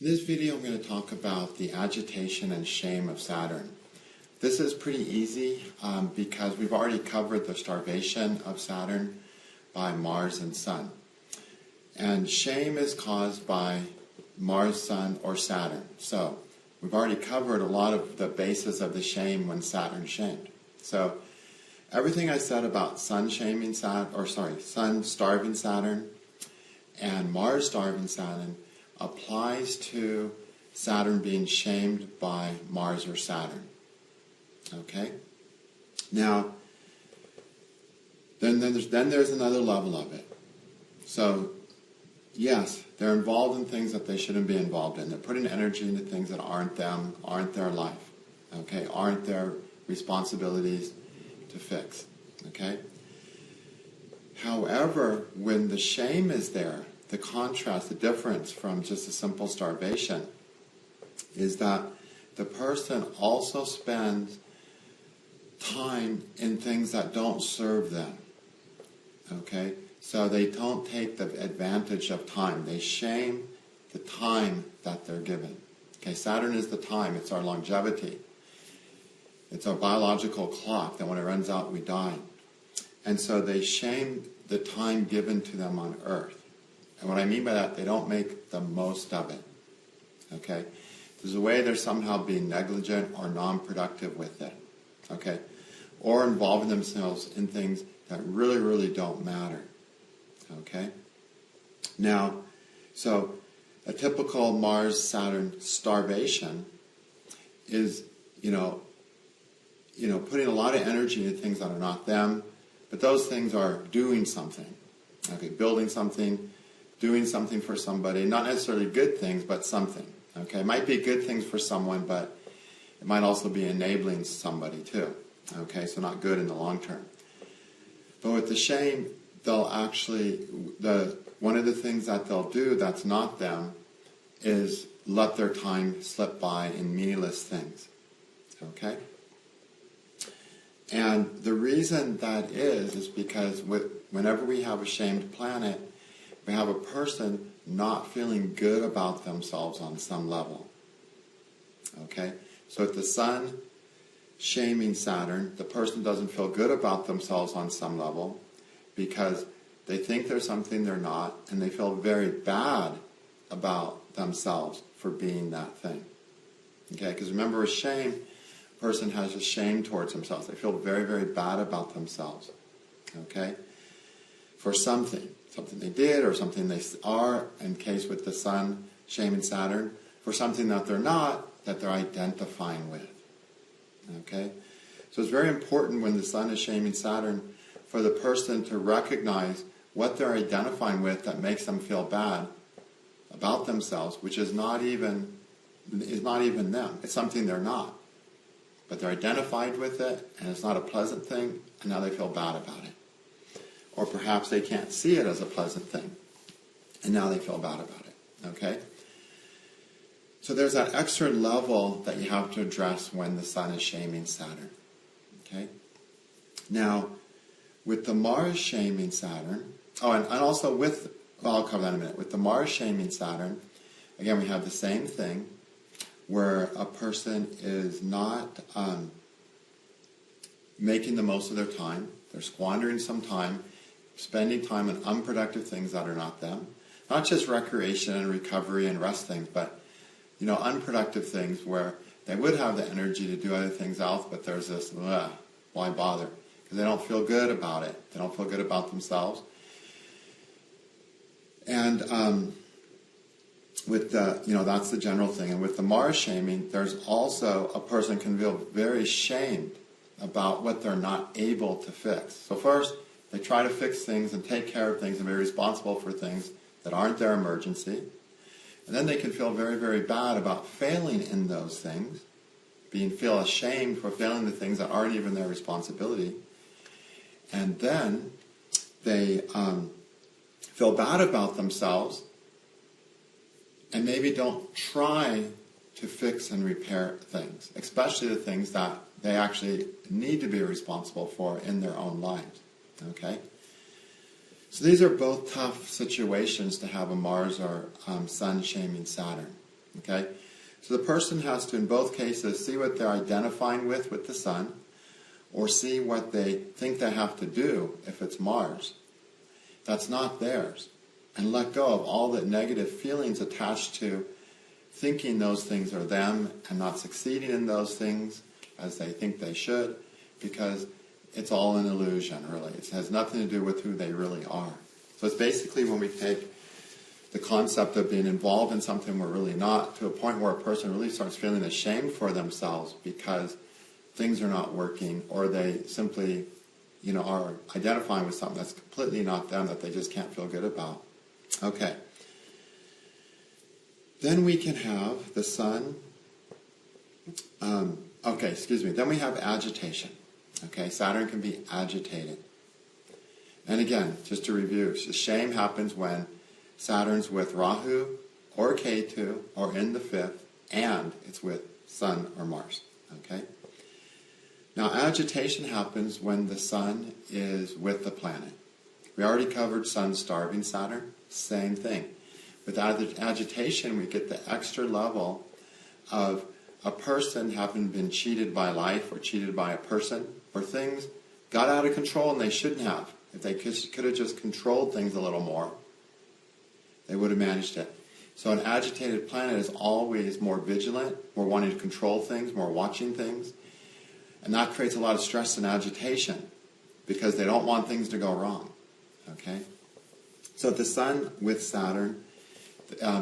In this video I'm going to talk about the agitation and shame of Saturn. This is pretty easy because we've already covered the starvation of Saturn by Mars and Sun. And shame is caused by Mars, Sun, or Saturn. So we've already covered a lot of the basis of the shame when Saturn shamed. So everything I said about Sun shaming Saturn, Sun starving Saturn and Mars starving Saturn applies to Saturn being shamed by Mars or Saturn. Okay? Now, then there's another level of it. So, yes, they're involved in things that they shouldn't be involved in. They're putting energy into things that aren't them, aren't their life. Okay? Aren't their responsibilities to fix. Okay? However, when the shame is there, the contrast, the difference from just a simple starvation is that the person also spends time in things that don't serve them. Okay? So they don't take the advantage of time. They shame the time that they're given. Okay, Saturn is the time. It's our longevity. It's our biological clock that when it runs out, we die. And so they shame the time given to them on Earth. And what I mean by that, they don't make the most of it. Okay? There's a way they're somehow being negligent or non-productive with it. Okay? Or involving themselves in things that really, really don't matter. Okay? Now, so a typical Mars-Saturn starvation is, putting a lot of energy into things that are not them, but those things are doing something. Okay, building something, doing something for somebody, not necessarily good things, but something. Okay, it might be good things for someone, but it might also be enabling somebody too. Okay, so not good in the long term. But with the shame, they'll actually, one of the things that they'll do that's not them is let their time slip by in meaningless things. Okay? And the reason that is because whenever we have a shamed planet, we have a person not feeling good about themselves on some level. Okay? So if the Sun shaming Saturn, the person doesn't feel good about themselves on some level because they think they're something they're not, and they feel very bad about themselves for being that thing. Okay? Because remember, with shame, a person has a shame towards themselves. They feel very, very bad about themselves. Okay? For something they did or something they are, in case with the Sun shaming Saturn, for something that they're not, that they're identifying with. Okay? So it's very important when the Sun is shaming Saturn for the person to recognize what they're identifying with that makes them feel bad about themselves, which is not even them. It's something they're not. But they're identified with it, and it's not a pleasant thing, and now they feel bad about it. Or perhaps they can't see it as a pleasant thing, and now they feel bad about it. Okay? So there's that extra level that you have to address when the Sun is shaming Saturn. Okay? Now, with the Mars shaming Saturn, and also I'll cover that in a minute. With the Mars shaming Saturn, again, we have the same thing where a person is not making the most of their time. They're squandering some time, spending time on unproductive things that are not them. Not just recreation and recovery and rest things, but unproductive things where they would have the energy to do other things else, but there's this, why bother? Because they don't feel good about it. They don't feel good about themselves. And with that's the general thing. And with the Mars shaming, there's also a person can feel very shamed about what they're not able to fix. So first, they try to fix things and take care of things and be responsible for things that aren't their emergency. And then they can feel very, very bad about failing in those things, feel ashamed for failing the things that aren't even their responsibility. And then they feel bad about themselves and maybe don't try to fix and repair things, especially the things that they actually need to be responsible for in their own lives. Okay? So these are both tough situations to have a Mars or Sun shaming Saturn. Okay? So the person has to, in both cases, see what they're identifying with the sun, or see what they think they have to do if it's Mars. That's not theirs. And let go of all the negative feelings attached to thinking those things are them and not succeeding in those things as they think they should, because it's all an illusion, really. It has nothing to do with who they really are. So it's basically when we take the concept of being involved in something we're really not, to a point where a person really starts feeling ashamed for themselves because things are not working, or they simply, are identifying with something that's completely not them, that they just can't feel good about. Okay. Then we can have the sun. Then we have agitation. Okay, Saturn can be agitated. And again, just to review, shame happens when Saturn's with Rahu or Ketu or in the fifth, and it's with Sun or Mars. Okay? Now, agitation happens when the Sun is with the planet. We already covered Sun starving Saturn. Same thing. With agitation, we get the extra level of a person having been cheated by life or cheated by a person, or things got out of control and they shouldn't have. If they could have just controlled things a little more, they would have managed it. So an agitated planet is always more vigilant, more wanting to control things, more watching things. And that creates a lot of stress and agitation because they don't want things to go wrong. Okay? So the Sun with Saturn,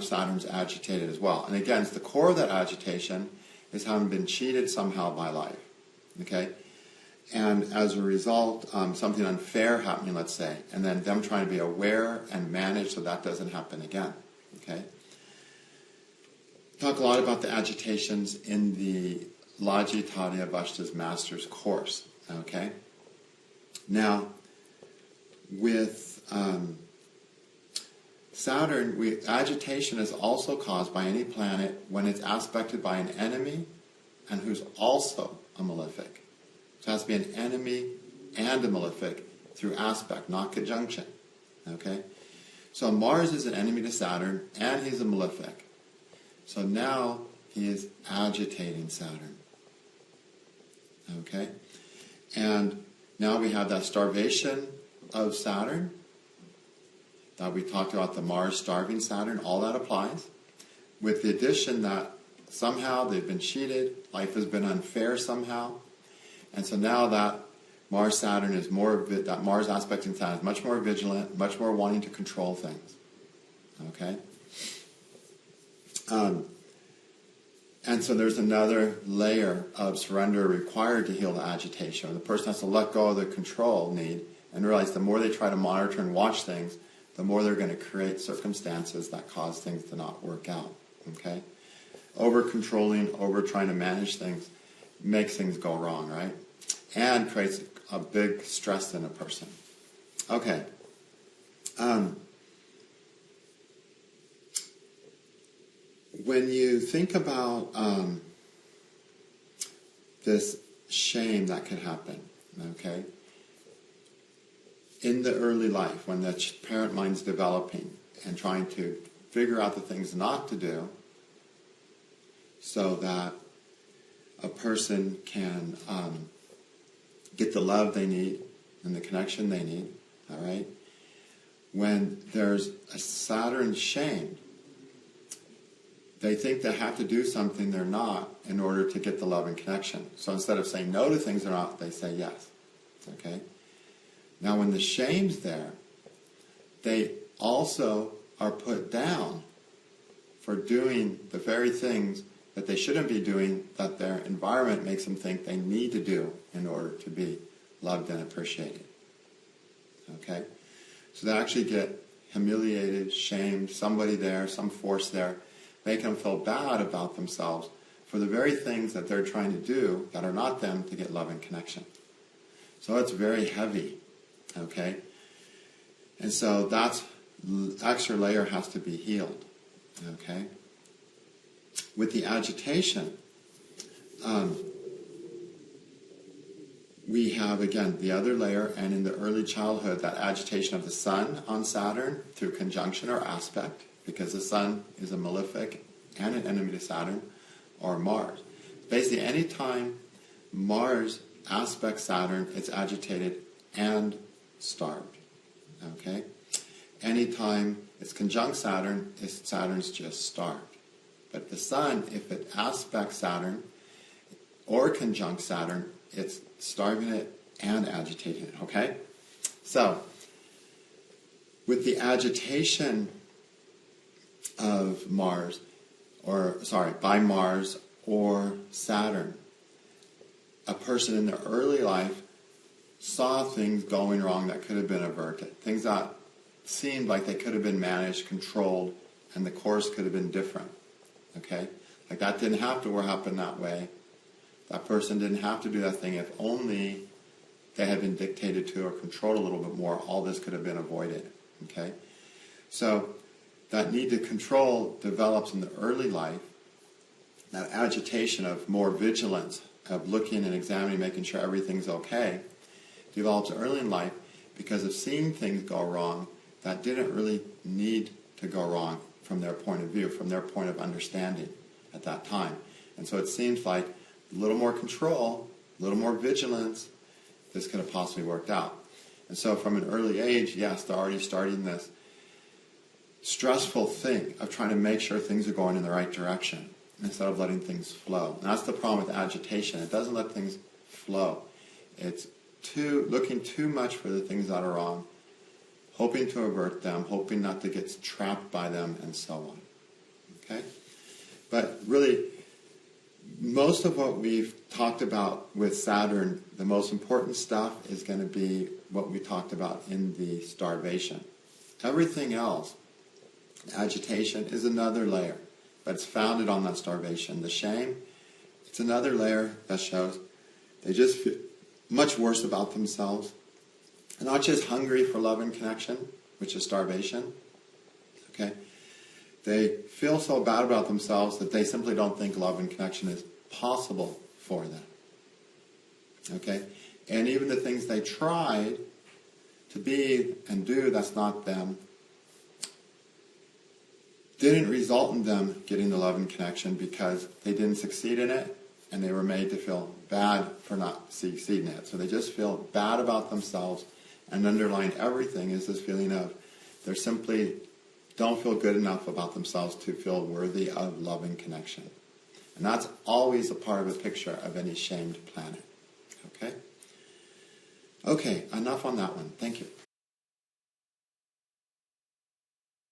Saturn's agitated as well. And again, it's the core of that agitation is having been cheated somehow by life. Okay? And as a result, something unfair happening, let's say, and then them trying to be aware and manage so that doesn't happen again. Okay? Talk a lot about the agitations in the Lajitadya Vashta's Master's course. Okay? Now, with Saturn, agitation is also caused by any planet when it's aspected by an enemy and who's also a malefic. So it has to be an enemy and a malefic through aspect, not conjunction. Okay? So Mars is an enemy to Saturn, and he's a malefic. So now he is agitating Saturn. Okay? And now we have that starvation of Saturn, that we talked about, the Mars starving Saturn, all that applies, with the addition that somehow they've been cheated, life has been unfair somehow, and so now that Mars-Saturn is that Mars aspect in Saturn is much more vigilant, much more wanting to control things. Okay? And so there's another layer of surrender required to heal the agitation. The person has to let go of the control need and realize the more they try to monitor and watch things, the more they're going to create circumstances that cause things to not work out. Okay? Over-controlling, over-trying to manage things makes things go wrong, right? And creates a big stress in a person. Okay. When you think about this shame that could happen, okay, in the early life, when the parent mind's developing and trying to figure out the things not to do so that a person can get the love they need and the connection they need, all right? When there's a Saturn shame, they think they have to do something they're not in order to get the love and connection. So instead of saying no to things they're not, they say yes. Okay? Now when the shame's there, they also are put down for doing the very things that they shouldn't be doing, that their environment makes them think they need to do in order to be loved and appreciated. Okay? So they actually get humiliated, shamed, somebody there, some force there, make them feel bad about themselves for the very things that they're trying to do that are not them to get love and connection. So it's very heavy, okay? And so that extra layer has to be healed, okay? With the agitation, we have, again, the other layer, and in the early childhood, that agitation of the Sun on Saturn through conjunction or aspect, because the Sun is a malefic and an enemy to Saturn, or Mars. Basically, anytime Mars aspects Saturn, it's agitated and starved. Okay? Anytime it's conjunct Saturn, Saturn's just starved. But the Sun, if it aspects Saturn or conjunct Saturn, it's starving it and agitating it. Okay? So, with the agitation of Mars, by Mars or Saturn, a person in their early life saw things going wrong that could have been averted. Things that seemed like they could have been managed, controlled, and the course could have been different. Okay? Like that didn't have to happen that way. That person didn't have to do that thing. If only they had been dictated to or controlled a little bit more, all this could have been avoided. Okay? So that need to control develops in the early life. That agitation of more vigilance, of looking and examining, making sure everything's okay, develops early in life because of seeing things go wrong that didn't really need to go wrong from their point of view, from their point of understanding at that time. And so it seems like a little more control, a little more vigilance, this could have possibly worked out. And so from an early age, yes, they're already starting this stressful thing of trying to make sure things are going in the right direction instead of letting things flow. And that's the problem with agitation. It doesn't let things flow. It's looking too much for the things that are wrong, hoping to avert them, hoping not to get trapped by them, and so on. Okay? But really, most of what we've talked about with Saturn, the most important stuff is going to be what we talked about in the starvation. Everything else, agitation, is another layer, but it's founded on that starvation. The shame, it's another layer that shows they just feel much worse about themselves. They're not just hungry for love and connection, which is starvation. Okay? They feel so bad about themselves that they simply don't think love and connection is possible for them. Okay? And even the things they tried to be and do that's not them didn't result in them getting the love and connection because they didn't succeed in it, and they were made to feel bad for not succeeding in it. So they just feel bad about themselves, and underlying everything is this feeling of they simply don't feel good enough about themselves to feel worthy of love and connection. And that's always a part of a picture of any shamed planet. Okay? Okay, enough on that one. Thank you.